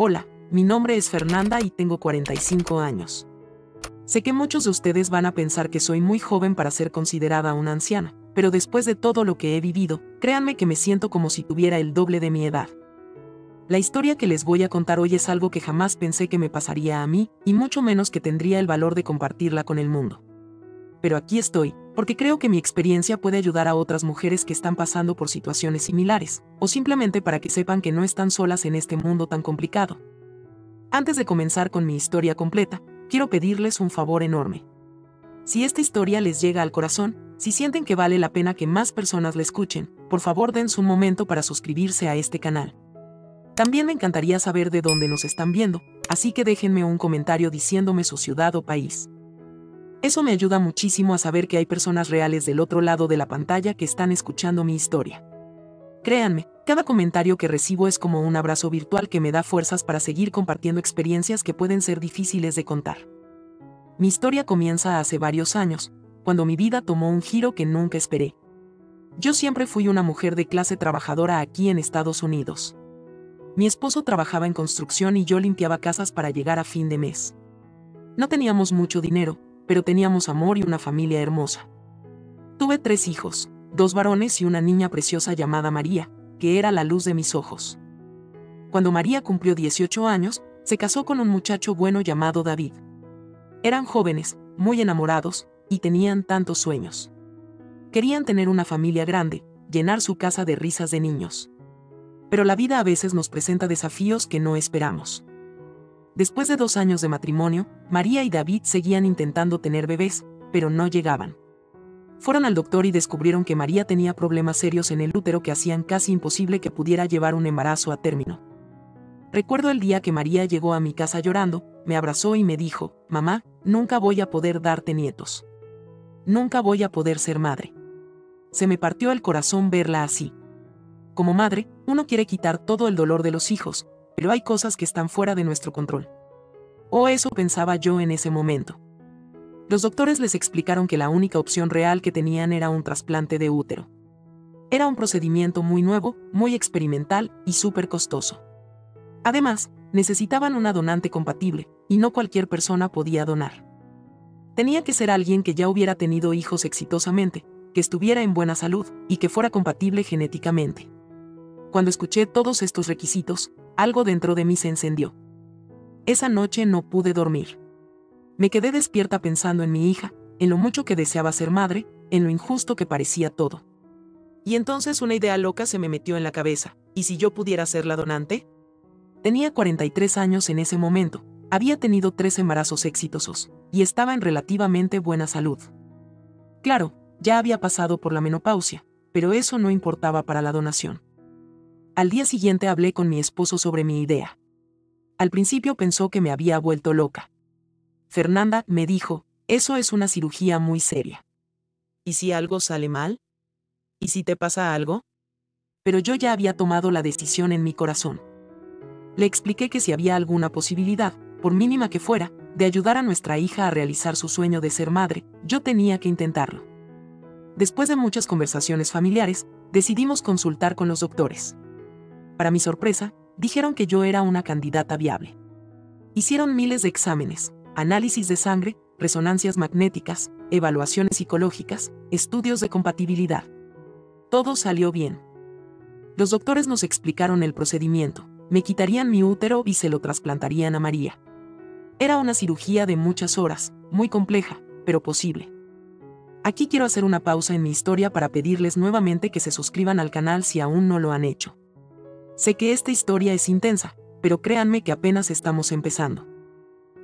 Hola, mi nombre es Fernanda y tengo 45 años. Sé que muchos de ustedes van a pensar que soy muy joven para ser considerada una anciana, pero después de todo lo que he vivido, créanme que me siento como si tuviera el doble de mi edad. La historia que les voy a contar hoy es algo que jamás pensé que me pasaría a mí, y mucho menos que tendría el valor de compartirla con el mundo. Pero aquí estoy, porque creo que mi experiencia puede ayudar a otras mujeres que están pasando por situaciones similares, o simplemente para que sepan que no están solas en este mundo tan complicado. Antes de comenzar con mi historia completa, quiero pedirles un favor enorme. Si esta historia les llega al corazón, si sienten que vale la pena que más personas la escuchen, por favor dense un momento para suscribirse a este canal. También me encantaría saber de dónde nos están viendo, así que déjenme un comentario diciéndome su ciudad o país. Eso me ayuda muchísimo a saber que hay personas reales del otro lado de la pantalla que están escuchando mi historia. Créanme, cada comentario que recibo es como un abrazo virtual que me da fuerzas para seguir compartiendo experiencias que pueden ser difíciles de contar. Mi historia comienza hace varios años, cuando mi vida tomó un giro que nunca esperé. Yo siempre fui una mujer de clase trabajadora aquí en Estados Unidos. Mi esposo trabajaba en construcción y yo limpiaba casas para llegar a fin de mes. No teníamos mucho dinero, pero teníamos amor y una familia hermosa. Tuve 3 hijos, 2 varones y una niña preciosa llamada María, que era la luz de mis ojos. Cuando María cumplió 18 años, se casó con un muchacho bueno llamado David. Eran jóvenes, muy enamorados, y tenían tantos sueños. Querían tener una familia grande, llenar su casa de risas de niños. Pero la vida a veces nos presenta desafíos que no esperamos. Después de 2 años de matrimonio, María y David seguían intentando tener bebés, pero no llegaban. Fueron al doctor y descubrieron que María tenía problemas serios en el útero que hacían casi imposible que pudiera llevar un embarazo a término. Recuerdo el día que María llegó a mi casa llorando, me abrazó y me dijo, «Mamá, nunca voy a poder darte nietos. Nunca voy a poder ser madre». Se me partió el corazón verla así. Como madre, uno quiere quitar todo el dolor de los hijos, pero hay cosas que están fuera de nuestro control. O eso pensaba yo en ese momento. Los doctores les explicaron que la única opción real que tenían era un trasplante de útero. Era un procedimiento muy nuevo, muy experimental y súper costoso. Además, necesitaban una donante compatible, y no cualquier persona podía donar. Tenía que ser alguien que ya hubiera tenido hijos exitosamente, que estuviera en buena salud y que fuera compatible genéticamente. Cuando escuché todos estos requisitos, algo dentro de mí se encendió. Esa noche no pude dormir. Me quedé despierta pensando en mi hija, en lo mucho que deseaba ser madre, en lo injusto que parecía todo. Y entonces una idea loca se me metió en la cabeza. ¿Y si yo pudiera ser la donante? Tenía 43 años en ese momento, había tenido 3 embarazos exitosos, y estaba en relativamente buena salud. Claro, ya había pasado por la menopausia, pero eso no importaba para la donación. Al día siguiente hablé con mi esposo sobre mi idea. Al principio pensó que me había vuelto loca. Fernanda, me dijo, eso es una cirugía muy seria. ¿Y si algo sale mal? ¿Y si te pasa algo? Pero yo ya había tomado la decisión en mi corazón. Le expliqué que si había alguna posibilidad, por mínima que fuera, de ayudar a nuestra hija a realizar su sueño de ser madre, yo tenía que intentarlo. Después de muchas conversaciones familiares, decidimos consultar con los doctores. Para mi sorpresa, dijeron que yo era una candidata viable. Hicieron miles de exámenes, análisis de sangre, resonancias magnéticas, evaluaciones psicológicas, estudios de compatibilidad. Todo salió bien. Los doctores nos explicaron el procedimiento, me quitarían mi útero y se lo trasplantarían a María. Era una cirugía de muchas horas, muy compleja, pero posible. Aquí quiero hacer una pausa en mi historia para pedirles nuevamente que se suscriban al canal si aún no lo han hecho. Sé que esta historia es intensa, pero créanme que apenas estamos empezando.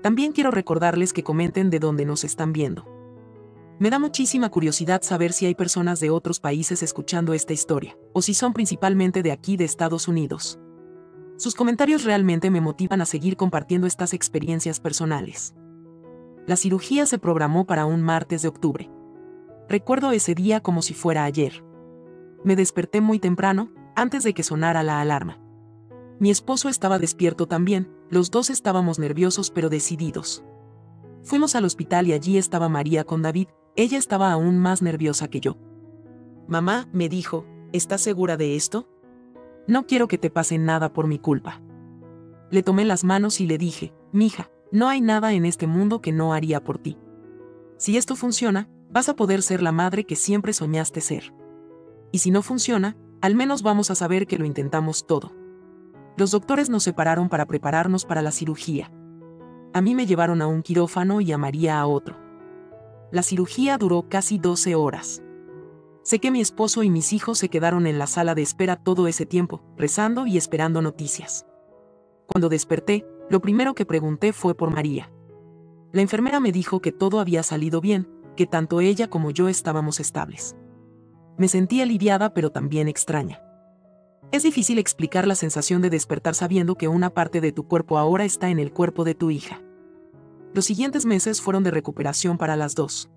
También quiero recordarles que comenten de dónde nos están viendo. Me da muchísima curiosidad saber si hay personas de otros países escuchando esta historia, o si son principalmente de aquí de Estados Unidos. Sus comentarios realmente me motivan a seguir compartiendo estas experiencias personales. La cirugía se programó para un martes de octubre. Recuerdo ese día como si fuera ayer. Me desperté muy temprano, antes de que sonara la alarma. Mi esposo estaba despierto también, los dos estábamos nerviosos pero decididos. Fuimos al hospital y allí estaba María con David, ella estaba aún más nerviosa que yo. Mamá, me dijo, ¿estás segura de esto? No quiero que te pase nada por mi culpa. Le tomé las manos y le dije, mija, no hay nada en este mundo que no haría por ti. Si esto funciona, vas a poder ser la madre que siempre soñaste ser. Y si no funciona, al menos vamos a saber que lo intentamos todo. Los doctores nos separaron para prepararnos para la cirugía. A mí me llevaron a un quirófano y a María a otro. La cirugía duró casi 12 horas. Sé que mi esposo y mis hijos se quedaron en la sala de espera todo ese tiempo, rezando y esperando noticias. Cuando desperté, lo primero que pregunté fue por María. La enfermera me dijo que todo había salido bien, que tanto ella como yo estábamos estables. Me sentí aliviada pero también extraña. Es difícil explicar la sensación de despertar sabiendo que una parte de tu cuerpo ahora está en el cuerpo de tu hija. Los siguientes meses fueron de recuperación para las dos.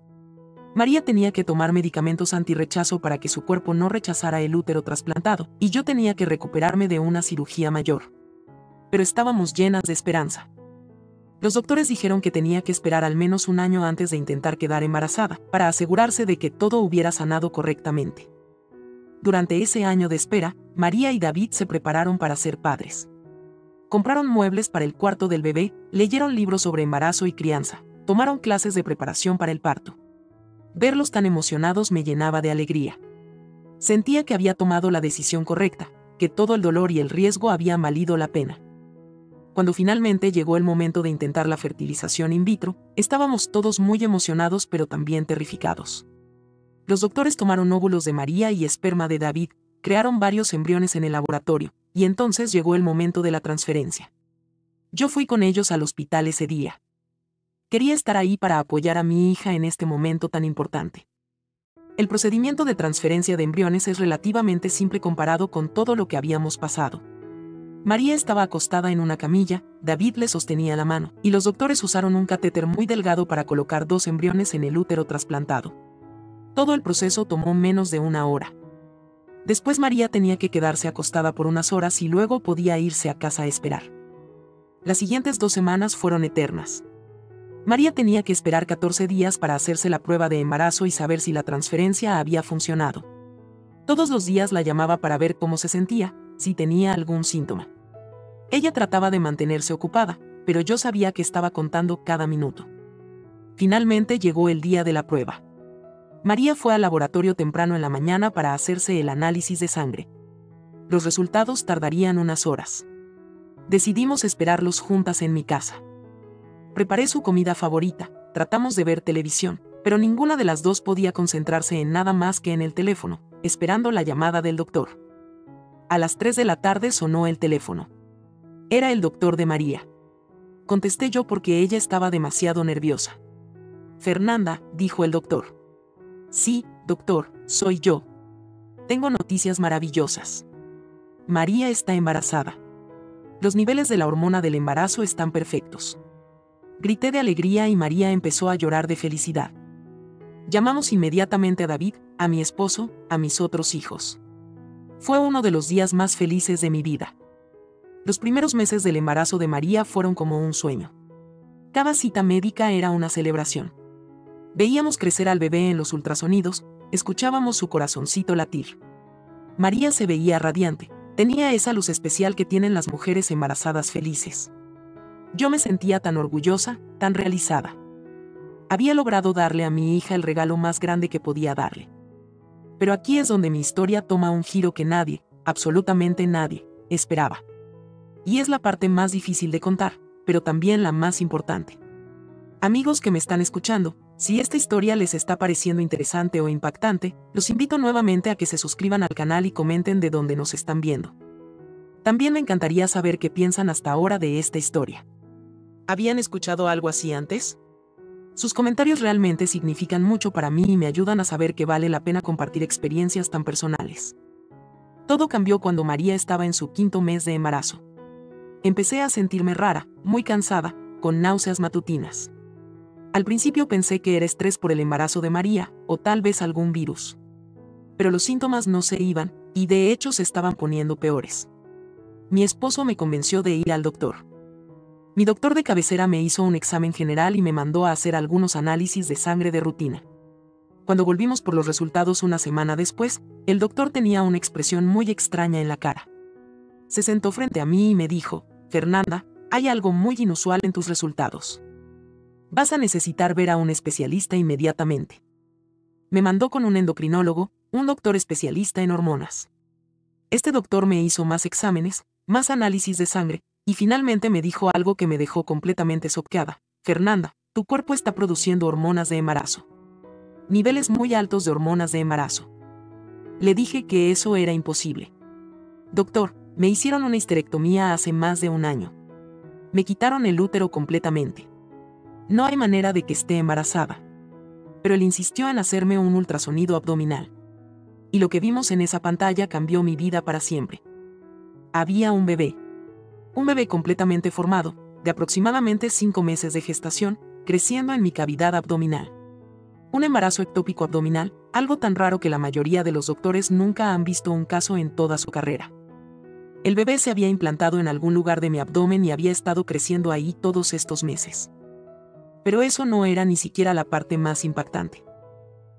María tenía que tomar medicamentos antirrechazo para que su cuerpo no rechazara el útero trasplantado, y yo tenía que recuperarme de una cirugía mayor. Pero estábamos llenas de esperanza. Los doctores dijeron que tenía que esperar al menos un año antes de intentar quedar embarazada, para asegurarse de que todo hubiera sanado correctamente. Durante ese año de espera, María y David se prepararon para ser padres. Compraron muebles para el cuarto del bebé, leyeron libros sobre embarazo y crianza, tomaron clases de preparación para el parto. Verlos tan emocionados me llenaba de alegría. Sentía que había tomado la decisión correcta, que todo el dolor y el riesgo habían valido la pena. Cuando finalmente llegó el momento de intentar la fertilización in vitro, estábamos todos muy emocionados pero también terrificados. Los doctores tomaron óvulos de María y esperma de David, crearon varios embriones en el laboratorio, y entonces llegó el momento de la transferencia. Yo fui con ellos al hospital ese día. Quería estar ahí para apoyar a mi hija en este momento tan importante. El procedimiento de transferencia de embriones es relativamente simple comparado con todo lo que habíamos pasado. María estaba acostada en una camilla, David le sostenía la mano, y los doctores usaron un catéter muy delgado para colocar 2 embriones en el útero trasplantado. Todo el proceso tomó menos de 1 hora. Después María tenía que quedarse acostada por unas horas y luego podía irse a casa a esperar. Las siguientes 2 semanas fueron eternas. María tenía que esperar 14 días para hacerse la prueba de embarazo y saber si la transferencia había funcionado. Todos los días la llamaba para ver cómo se sentía, si tenía algún síntoma. Ella trataba de mantenerse ocupada, pero yo sabía que estaba contando cada minuto. Finalmente llegó el día de la prueba. María fue al laboratorio temprano en la mañana para hacerse el análisis de sangre. Los resultados tardarían unas horas. Decidimos esperarlos juntas en mi casa. Preparé su comida favorita, tratamos de ver televisión, pero ninguna de las dos podía concentrarse en nada más que en el teléfono, esperando la llamada del doctor. A las 3 de la tarde sonó el teléfono. Era el doctor de María. Contesté yo porque ella estaba demasiado nerviosa. Fernanda, dijo el doctor. Sí, doctor, soy yo. Tengo noticias maravillosas. María está embarazada. Los niveles de la hormona del embarazo están perfectos. Grité de alegría y María empezó a llorar de felicidad. Llamamos inmediatamente a David, a mi esposo, a mis otros hijos. Fue uno de los días más felices de mi vida. Los primeros meses del embarazo de María fueron como un sueño. Cada cita médica era una celebración. Veíamos crecer al bebé en los ultrasonidos, escuchábamos su corazoncito latir. María se veía radiante, tenía esa luz especial que tienen las mujeres embarazadas felices. Yo me sentía tan orgullosa, tan realizada. Había logrado darle a mi hija el regalo más grande que podía darle. Pero aquí es donde mi historia toma un giro que nadie, absolutamente nadie, esperaba. Y es la parte más difícil de contar, pero también la más importante. Amigos que me están escuchando, si esta historia les está pareciendo interesante o impactante, los invito nuevamente a que se suscriban al canal y comenten de dónde nos están viendo. También me encantaría saber qué piensan hasta ahora de esta historia. ¿Habían escuchado algo así antes? Sus comentarios realmente significan mucho para mí y me ayudan a saber que vale la pena compartir experiencias tan personales. Todo cambió cuando María estaba en su 5º mes de embarazo. Empecé a sentirme rara, muy cansada, con náuseas matutinas. Al principio pensé que era estrés por el embarazo de María, o tal vez algún virus. Pero los síntomas no se iban, y de hecho se estaban poniendo peores. Mi esposo me convenció de ir al doctor. Mi doctor de cabecera me hizo un examen general y me mandó a hacer algunos análisis de sangre de rutina. Cuando volvimos por los resultados una semana después, el doctor tenía una expresión muy extraña en la cara. Se sentó frente a mí y me dijo, Fernanda, hay algo muy inusual en tus resultados. Vas a necesitar ver a un especialista inmediatamente. Me mandó con un endocrinólogo, un doctor especialista en hormonas. Este doctor me hizo más exámenes, más análisis de sangre, y finalmente me dijo algo que me dejó completamente choqueada. Fernanda, tu cuerpo está produciendo hormonas de embarazo. Niveles muy altos de hormonas de embarazo. Le dije que eso era imposible. Doctor, me hicieron una histerectomía hace más de un año. Me quitaron el útero completamente. No hay manera de que esté embarazada. Pero él insistió en hacerme un ultrasonido abdominal. Y lo que vimos en esa pantalla cambió mi vida para siempre. Había un bebé. Un bebé completamente formado, de aproximadamente 5 meses de gestación, creciendo en mi cavidad abdominal. Un embarazo ectópico abdominal, algo tan raro que la mayoría de los doctores nunca han visto un caso en toda su carrera. El bebé se había implantado en algún lugar de mi abdomen y había estado creciendo ahí todos estos meses. Pero eso no era ni siquiera la parte más impactante.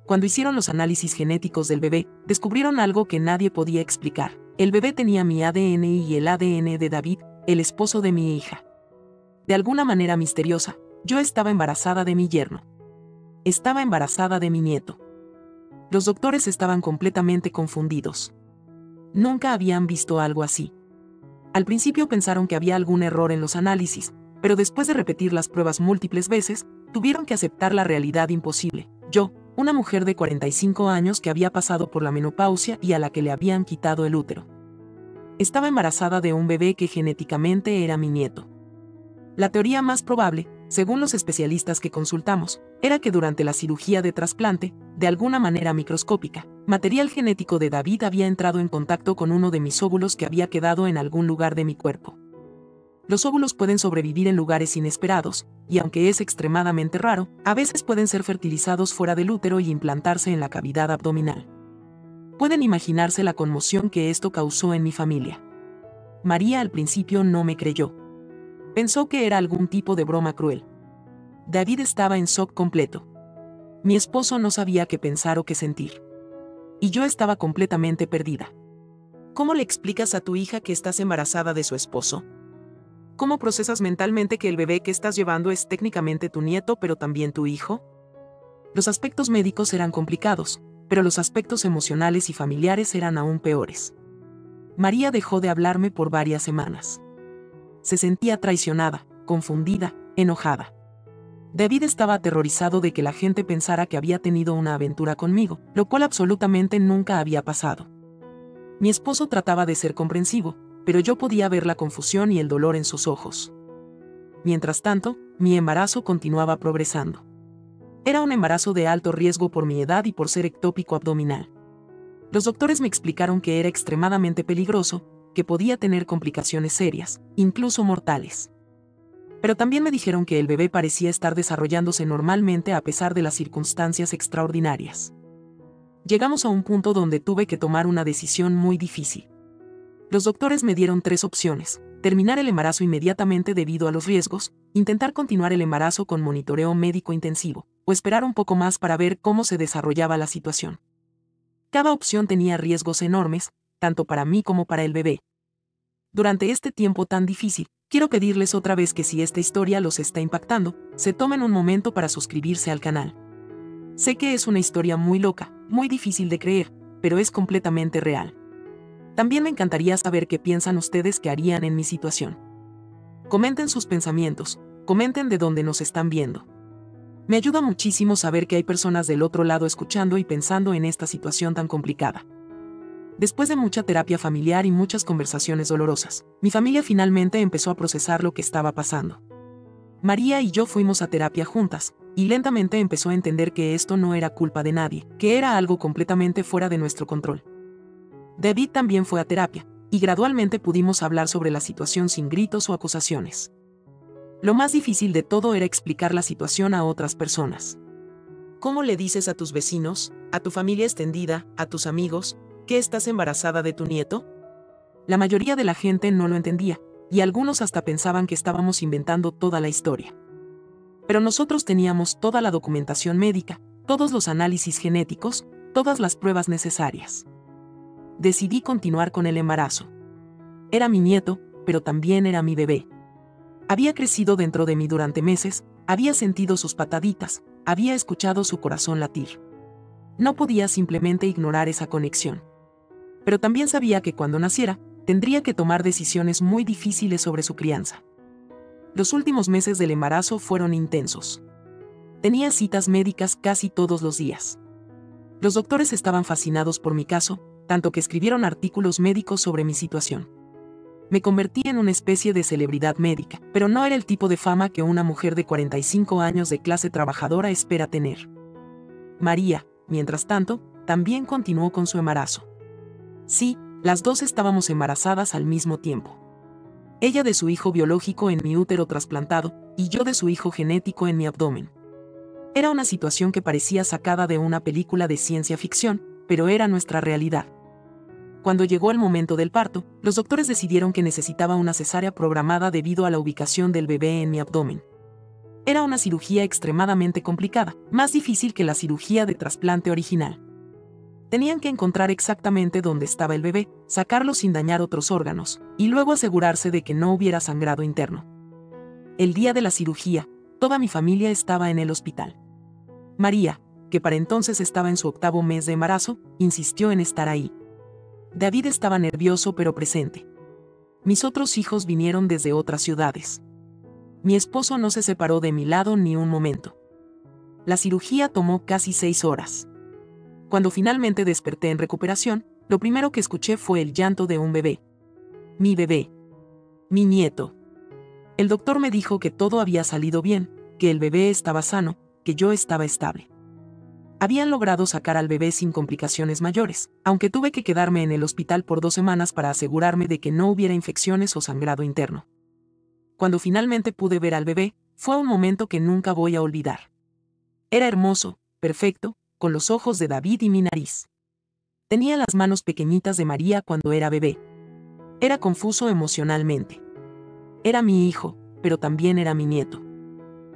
Cuando hicieron los análisis genéticos del bebé, descubrieron algo que nadie podía explicar. El bebé tenía mi ADN y el ADN de David, el esposo de mi hija. De alguna manera misteriosa, yo estaba embarazada de mi yerno. Estaba embarazada de mi nieto. Los doctores estaban completamente confundidos. Nunca habían visto algo así. Al principio pensaron que había algún error en los análisis, pero después de repetir las pruebas múltiples veces, tuvieron que aceptar la realidad imposible. Yo, una mujer de 45 años que había pasado por la menopausia y a la que le habían quitado el útero. Estaba embarazada de un bebé que genéticamente era mi nieto. La teoría más probable, según los especialistas que consultamos, era que durante la cirugía de trasplante, de alguna manera microscópica, material genético de David había entrado en contacto con uno de mis óvulos que había quedado en algún lugar de mi cuerpo. Los óvulos pueden sobrevivir en lugares inesperados, y aunque es extremadamente raro, a veces pueden ser fertilizados fuera del útero y implantarse en la cavidad abdominal. Pueden imaginarse la conmoción que esto causó en mi familia. María al principio no me creyó. Pensó que era algún tipo de broma cruel. David estaba en shock completo. Mi esposo no sabía qué pensar o qué sentir. Y yo estaba completamente perdida. ¿Cómo le explicas a tu hija que estás embarazada de su esposo? ¿Cómo procesas mentalmente que el bebé que estás llevando es técnicamente tu nieto pero también tu hijo? Los aspectos médicos eran complicados, pero los aspectos emocionales y familiares eran aún peores. María dejó de hablarme por varias semanas. Se sentía traicionada, confundida, enojada. David estaba aterrorizado de que la gente pensara que había tenido una aventura conmigo, lo cual absolutamente nunca había pasado. Mi esposo trataba de ser comprensivo, pero yo podía ver la confusión y el dolor en sus ojos. Mientras tanto, mi embarazo continuaba progresando. Era un embarazo de alto riesgo por mi edad y por ser ectópico abdominal. Los doctores me explicaron que era extremadamente peligroso, que podía tener complicaciones serias, incluso mortales. Pero también me dijeron que el bebé parecía estar desarrollándose normalmente a pesar de las circunstancias extraordinarias. Llegamos a un punto donde tuve que tomar una decisión muy difícil. Los doctores me dieron 3 opciones: terminar el embarazo inmediatamente debido a los riesgos, intentar continuar el embarazo con monitoreo médico intensivo, o esperar un poco más para ver cómo se desarrollaba la situación. Cada opción tenía riesgos enormes, tanto para mí como para el bebé. Durante este tiempo tan difícil, quiero pedirles otra vez que si esta historia los está impactando, se tomen un momento para suscribirse al canal. Sé que es una historia muy loca, muy difícil de creer, pero es completamente real. También me encantaría saber qué piensan ustedes que harían en mi situación. Comenten sus pensamientos, comenten de dónde nos están viendo. Me ayuda muchísimo saber que hay personas del otro lado escuchando y pensando en esta situación tan complicada. Después de mucha terapia familiar y muchas conversaciones dolorosas, mi familia finalmente empezó a procesar lo que estaba pasando. María y yo fuimos a terapia juntas, y lentamente empezó a entender que esto no era culpa de nadie, que era algo completamente fuera de nuestro control. David también fue a terapia, y gradualmente pudimos hablar sobre la situación sin gritos o acusaciones. Lo más difícil de todo era explicar la situación a otras personas. ¿Cómo le dices a tus vecinos, a tu familia extendida, a tus amigos, que estás embarazada de tu nieto? La mayoría de la gente no lo entendía, y algunos hasta pensaban que estábamos inventando toda la historia. Pero nosotros teníamos toda la documentación médica, todos los análisis genéticos, todas las pruebas necesarias. Decidí continuar con el embarazo. Era mi nieto, pero también era mi bebé. Había crecido dentro de mí durante meses, había sentido sus pataditas, había escuchado su corazón latir. No podía simplemente ignorar esa conexión. Pero también sabía que cuando naciera, tendría que tomar decisiones muy difíciles sobre su crianza. Los últimos meses del embarazo fueron intensos. Tenía citas médicas casi todos los días. Los doctores estaban fascinados por mi caso, tanto que escribieron artículos médicos sobre mi situación. Me convertí en una especie de celebridad médica, pero no era el tipo de fama que una mujer de 45 años de clase trabajadora espera tener. María, mientras tanto, también continuó con su embarazo. Sí, las dos estábamos embarazadas al mismo tiempo. Ella de su hijo biológico en mi útero trasplantado, y yo de su hijo genético en mi abdomen. Era una situación que parecía sacada de una película de ciencia ficción, pero era nuestra realidad. Cuando llegó el momento del parto, los doctores decidieron que necesitaba una cesárea programada debido a la ubicación del bebé en mi abdomen. Era una cirugía extremadamente complicada, más difícil que la cirugía de trasplante original. Tenían que encontrar exactamente dónde estaba el bebé, sacarlo sin dañar otros órganos, y luego asegurarse de que no hubiera sangrado interno. El día de la cirugía, toda mi familia estaba en el hospital. María, que para entonces estaba en su 8º mes de embarazo, insistió en estar ahí. David estaba nervioso pero presente. Mis otros hijos vinieron desde otras ciudades. Mi esposo no se separó de mi lado ni un momento. La cirugía tomó casi 6 horas. Cuando finalmente desperté en recuperación, lo primero que escuché fue el llanto de un bebé. Mi bebé. Mi nieto. El doctor me dijo que todo había salido bien, que el bebé estaba sano, que yo estaba estable. Habían logrado sacar al bebé sin complicaciones mayores, aunque tuve que quedarme en el hospital por 2 semanas para asegurarme de que no hubiera infecciones o sangrado interno. Cuando finalmente pude ver al bebé, fue un momento que nunca voy a olvidar. Era hermoso, perfecto, con los ojos de David y mi nariz. Tenía las manos pequeñitas de María cuando era bebé. Era confuso emocionalmente. Era mi hijo, pero también era mi nieto.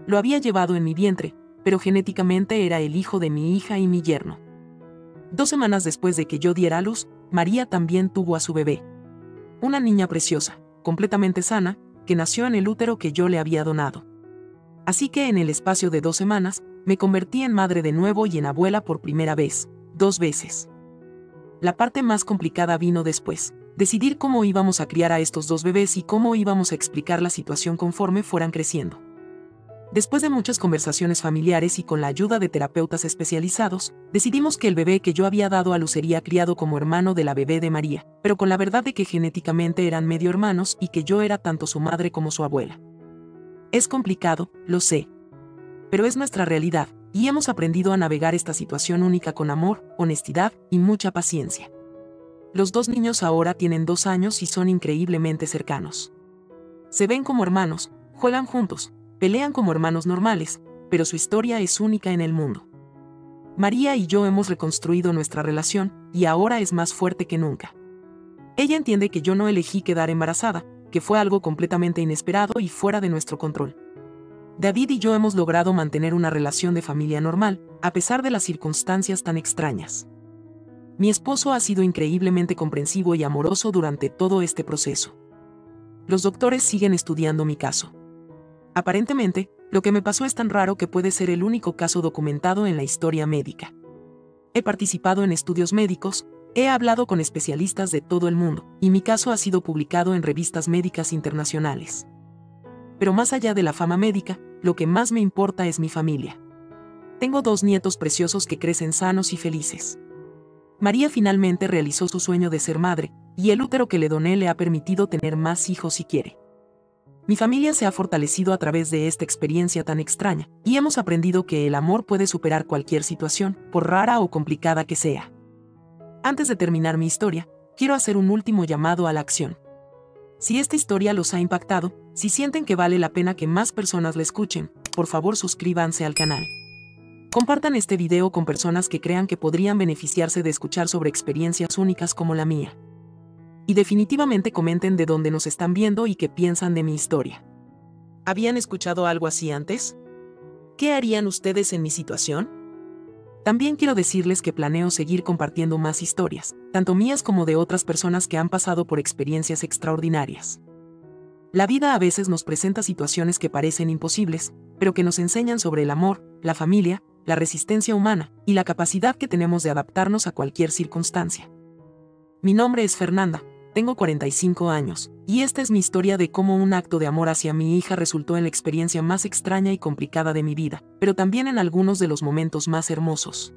Lo había llevado en mi vientre, pero genéticamente era el hijo de mi hija y mi yerno. 2 semanas después de que yo diera a luz, María también tuvo a su bebé. Una niña preciosa, completamente sana, que nació en el útero que yo le había donado. Así que en el espacio de 2 semanas, me convertí en madre de nuevo y en abuela por primera vez, 2 veces. La parte más complicada vino después, decidir cómo íbamos a criar a estos 2 bebés y cómo íbamos a explicar la situación conforme fueran creciendo. Después de muchas conversaciones familiares y con la ayuda de terapeutas especializados, decidimos que el bebé que yo había dado a luz sería criado como hermano de la bebé de María, pero con la verdad de que genéticamente eran medio hermanos y que yo era tanto su madre como su abuela. Es complicado, lo sé. Pero es nuestra realidad, y hemos aprendido a navegar esta situación única con amor, honestidad y mucha paciencia. Los 2 niños ahora tienen 2 años y son increíblemente cercanos. Se ven como hermanos, juegan juntos, pelean como hermanos normales, pero su historia es única en el mundo. María y yo hemos reconstruido nuestra relación, y ahora es más fuerte que nunca. Ella entiende que yo no elegí quedar embarazada, que fue algo completamente inesperado y fuera de nuestro control. David y yo hemos logrado mantener una relación de familia normal, a pesar de las circunstancias tan extrañas. Mi esposo ha sido increíblemente comprensivo y amoroso durante todo este proceso. Los doctores siguen estudiando mi caso. Aparentemente, lo que me pasó es tan raro que puede ser el único caso documentado en la historia médica. He participado en estudios médicos, he hablado con especialistas de todo el mundo, y mi caso ha sido publicado en revistas médicas internacionales. Pero más allá de la fama médica, lo que más me importa es mi familia. Tengo 2 nietos preciosos que crecen sanos y felices. María finalmente realizó su sueño de ser madre, y el útero que le doné le ha permitido tener más hijos si quiere. Mi familia se ha fortalecido a través de esta experiencia tan extraña, y hemos aprendido que el amor puede superar cualquier situación, por rara o complicada que sea. Antes de terminar mi historia, quiero hacer un último llamado a la acción. Si esta historia los ha impactado, si sienten que vale la pena que más personas la escuchen, por favor suscríbanse al canal. Compartan este video con personas que crean que podrían beneficiarse de escuchar sobre experiencias únicas como la mía. Y definitivamente comenten de dónde nos están viendo y qué piensan de mi historia. ¿Habían escuchado algo así antes? ¿Qué harían ustedes en mi situación? También quiero decirles que planeo seguir compartiendo más historias, tanto mías como de otras personas que han pasado por experiencias extraordinarias. La vida a veces nos presenta situaciones que parecen imposibles, pero que nos enseñan sobre el amor, la familia, la resistencia humana y la capacidad que tenemos de adaptarnos a cualquier circunstancia. Mi nombre es Fernanda, tengo 45 años, y esta es mi historia de cómo un acto de amor hacia mi hija resultó en la experiencia más extraña y complicada de mi vida, pero también en algunos de los momentos más hermosos.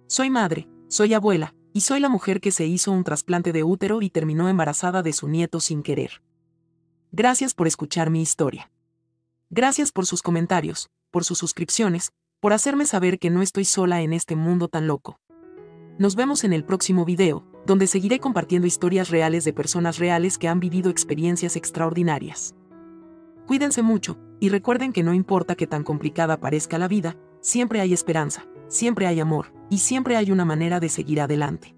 Soy madre, soy abuela, y soy la mujer que se hizo un trasplante de útero y terminó embarazada de su nieto sin querer. Gracias por escuchar mi historia. Gracias por sus comentarios, por sus suscripciones, por hacerme saber que no estoy sola en este mundo tan loco. Nos vemos en el próximo video, donde seguiré compartiendo historias reales de personas reales que han vivido experiencias extraordinarias. Cuídense mucho, y recuerden que no importa qué tan complicada parezca la vida, siempre hay esperanza, siempre hay amor, y siempre hay una manera de seguir adelante.